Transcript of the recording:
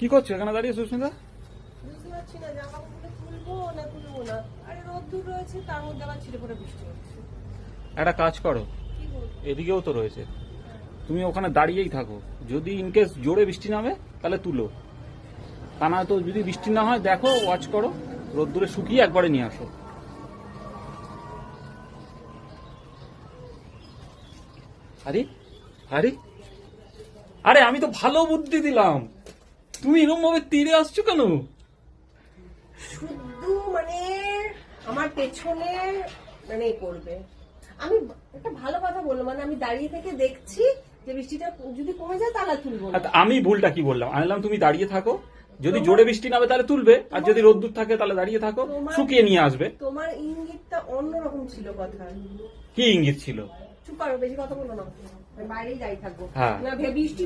কি করছো এখানে দাঁড়িয়ে সুস্মিতা? বুঝতে পারছি না জামাগুলো তুলবো না তুলবো না। আরে রোদ্দুর রয়েছে, তার মধ্যে আবার ছিটে ফোটা বৃষ্টি হচ্ছে। একটা কাজ করো, কি করবো? এদিকেও তো রয়েছে, তুমি ওখানে দাঁড়িয়েই থাকো। যদি ইনকেস জোরে বৃষ্টি নামে তাহলে তুলো, তা না তো যদি বৃষ্টি না হয় দেখো, ওয়াচ করো, রোদ্দুরে শুকিয়ে একবারে নিয়ে আসো। আরে আরে আরে আমি তো ভালো বুদ্ধি দিলাম, তুমি এরকম ভাবে তীরে আসছো কেন? শুদ্ধ মানে আমার পেছনে মানে করবে। আমি একটা ভালো কথা বললাম, মানে আমি দাঁড়িয়ে থেকে দেখছি যে বৃষ্টিটা যদি কমে যায় তাহলে তুলবো না। আচ্ছা, আমি ভুলটা কি বললাম? আনলাম তুমি দাঁড়িয়ে থাকো, যদি জোরে বৃষ্টি নামে তাহলে তুলবে, আর যদি রোদ্দুর থাকে তাহলে দাঁড়িয়ে থাকো, শুকিয়ে নিয়ে আসবে। তোমার ইঙ্গিতটা অন্যরকম ছিল কথা। কি ইঙ্গিত ছিল? চুপ করো, বেশি কথা বলো না, আমি বাইরেই যাই থাকবো। হ্যাঁ। না বৃষ্টি